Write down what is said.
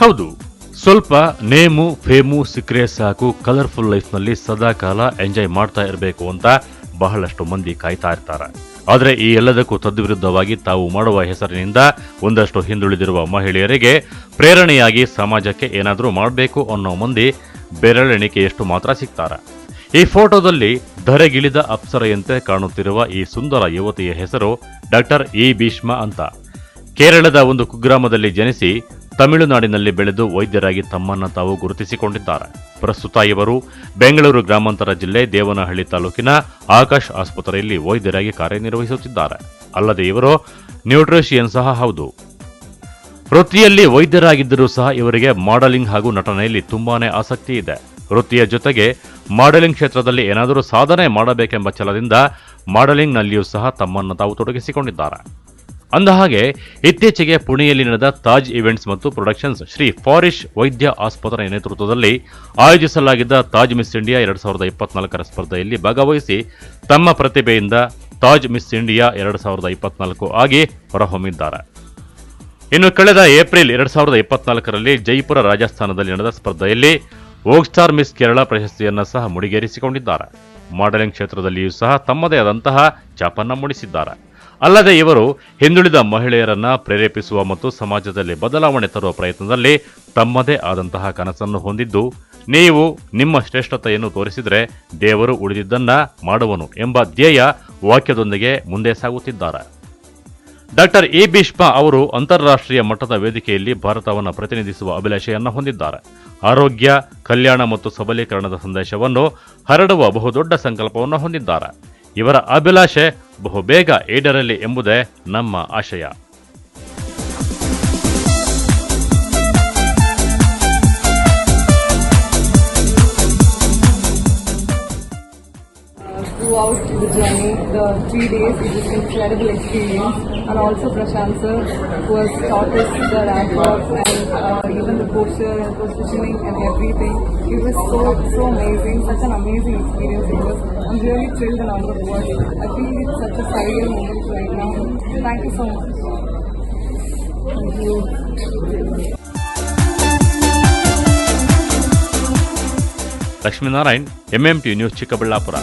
ಹೌದು, ಸ್ವಲ್ಪ name fame ಸಿಕ್ಕರೆ ಸಾಕು, ಕಲರ್ಫುಲ್ ಲೈಫ್ನಲ್ಲಿ ಸದಾಕಾಲ ಎಂಜಾಯ್ ಮಾಡ್ತಾ ಇರಬೇಕು ಅಂತ ಬಹಳಷ್ಟು ಮಂದಿ ಕಾಯ್ತಾ ಇರ್ತಾರೆ. ಆದರೆ ಈ ಎಲ್ಲದಕ್ಕೂ ತದ್ವಿರುದ್ಧವಾಗಿ ತಾವು ಮಾಡುವ ಹೆಸರಿನಿಂದ ಒಂದಷ್ಟು ಹಿಂದುಳಿದಿರುವ ಮಹಿಳೆಯರಿಗೆ ಪ್ರೇರಣೆಯಾಗಿ ಸಮಾಜಕ್ಕೆ ಏನಾದರೂ ಮಾಡಬೇಕು ಅನ್ನೋ ಮಂದಿ ಬೆರಳೆಣಿಕೆಯಷ್ಟು ಮಾತ್ರ ಸಿಗ್ತಾರೆ. ಈ ಫೋಟೋದಲ್ಲಿ ಧರೆಗಿಳಿದ ಅಪ್ಸರೆಯಂತೆ ಕಾಣುತ್ತಿರುವ ಈ ಸುಂದರ ಯುವತಿಯ ಹೆಸರು ಡಾಕ್ಟರ್ ಇ ಭೀಷ್ಮ ಅಂತ. ಕೇರಳದ ಒಂದು ಕುಗ್ರಾಮದಲ್ಲಿ ಜನಿಸಿ ತಮಿಳುನಾಡಿನಲ್ಲಿ ಬೆಳೆದು ವೈದ್ಯರಾಗಿ ತಮ್ಮನ್ನು ತಾವು ಗುರುತಿಸಿಕೊಂಡಿದ್ದಾರೆ. ಪ್ರಸ್ತುತ ಇವರು ಬೆಂಗಳೂರು ಗ್ರಾಮಾಂತರ ಜಿಲ್ಲೆ ದೇವನಹಳ್ಳಿ ತಾಲೂಕಿನ ಆಕಾಶ್ ಆಸ್ಪತ್ರೆಯಲ್ಲಿ ವೈದ್ಯರಾಗಿ ಕಾರ್ಯನಿರ್ವಹಿಸುತ್ತಿದ್ದಾರೆ. ಅಲ್ಲದೆ ಇವರು ನ್ಯೂಟ್ರಿಷಿಯನ್ ಸಹ ಹೌದು. ವೃತ್ತಿಯಲ್ಲಿ ವೈದ್ಯರಾಗಿದ್ದರೂ ಸಹ ಇವರಿಗೆ ಮಾಡೆಲಿಂಗ್ ಹಾಗೂ ನಟನೆಯಲ್ಲಿ ತುಂಬಾನೇ ಆಸಕ್ತಿ ಇದೆ. ವೃತ್ತಿಯ ಜೊತೆಗೆ ಮಾಡೆಲಿಂಗ್ ಕ್ಷೇತ್ರದಲ್ಲಿ ಏನಾದರೂ ಸಾಧನೆ ಮಾಡಬೇಕೆಂಬ ಛಲದಿಂದ ಮಾಡೆಲಿಂಗ್ನಲ್ಲಿಯೂ ಸಹ ತಮ್ಮನ್ನು ತಾವು ತೊಡಗಿಸಿಕೊಂಡಿದ್ದಾರೆ. ಅಂದಹಾಗೆ ಇತ್ತೀಚೆಗೆ ಪುಣೆಯಲ್ಲಿ ನಡೆದ ತಾಜ್ ಇವೆಂಟ್ಸ್ ಮತ್ತು ಪ್ರೊಡಕ್ಷನ್ಸ್ ಶ್ರೀ ಫಾರಿಶ್ ವೈದ್ಯ ಆಸ್ಪತ್ರೆಯ ನೇತೃತ್ವದಲ್ಲಿ ಆಯೋಜಿಸಲಾಗಿದ್ದ ತಾಜ್ ಮಿಸ್ ಇಂಡಿಯಾ 2024 ಸ್ಪರ್ಧೆಯಲ್ಲಿ ಭಾಗವಹಿಸಿ ತಮ್ಮ ಪ್ರತಿಭೆಯಿಂದ ತಾಜ್ ಮಿಸ್ ಇಂಡಿಯಾ 2024 ಆಗಿ ಹೊರಹೊಮ್ಮಿದ್ದಾರೆ. ಇನ್ನು ಕಳೆದ ಏಪ್ರಿಲ್ 2024ರಲ್ಲಿ ಜೈಪುರ ರಾಜಸ್ಥಾನದಲ್ಲಿ ನಡೆದ ಸ್ಪರ್ಧೆಯಲ್ಲಿ ವೋಗ್ ಸ್ಟಾರ್ ಮಿಸ್ ಕೇರಳ ಪ್ರಶಸ್ತಿಯನ್ನು ಸಹ ಮುಡಿಗೇರಿಸಿಕೊಂಡಿದ್ದಾರೆ. ಮಾಡೆಲಿಂಗ್ ಕ್ಷೇತ್ರದಲ್ಲಿಯೂ ಸಹ ತಮ್ಮದೇ ಆದಂತಹ ಛಾಪನ್ನು ಮೂಡಿಸಿದ್ದಾರೆ. ಅಲ್ಲದೆ ಇವರು ಹಿಂದುಳಿದ ಮಹಿಳೆಯರನ್ನ ಪ್ರೇರೇಪಿಸುವ ಮತ್ತು ಸಮಾಜದಲ್ಲಿ ಬದಲಾವಣೆ ತರುವ ಪ್ರಯತ್ನದಲ್ಲಿ ತಮ್ಮದೇ ಆದಂತಹ ಕನಸನ್ನು ಹೊಂದಿದ್ದು, ನೀವು ನಿಮ್ಮ ಶ್ರೇಷ್ಠತೆಯನ್ನು ತೋರಿಸಿದರೆ ದೇವರು ಉಳಿದಿದ್ದನ್ನ ಮಾಡುವನು ಎಂಬ ಧ್ಯೇಯ ವಾಕ್ಯದೊಂದಿಗೆ ಮುಂದೆ ಸಾಗುತ್ತಿದ್ದಾರೆ. ಡಾಕ್ಟರ್ ಇ ಭೀಷ್ಮ ಅವರು ಅಂತಾರಾಷ್ಟ್ರೀಯ ಮಟ್ಟದ ವೇದಿಕೆಯಲ್ಲಿ ಭಾರತವನ್ನು ಪ್ರತಿನಿಧಿಸುವ ಅಭಿಲಾಷೆಯನ್ನು ಹೊಂದಿದ್ದಾರೆ. ಆರೋಗ್ಯ, ಕಲ್ಯಾಣ ಮತ್ತು ಸಬಲೀಕರಣದ ಸಂದೇಶವನ್ನು ಹರಡುವ ಬಹುದೊಡ್ಡ ಸಂಕಲ್ಪವನ್ನು ಹೊಂದಿದ್ದಾರೆ. ಇವರ ಅಭಿಲಾಷೆ ಬಹುಬೇಗ ಈಡೇರಲಿ ಎಂಬುದೇ ನಮ್ಮ ಆಶಯ. Throughout the journey, the 3 days, it was an incredible experience, and also Prashant sir, who has taught us the ramp walk and even the posture and positioning and everything. It was so amazing, such an amazing experience it was. I'm really thrilled and out of words. I feel it's such a surreal moment right now. Thank you so much. Thank you. Lakshminarayan, MMT news, Chikkaballapur.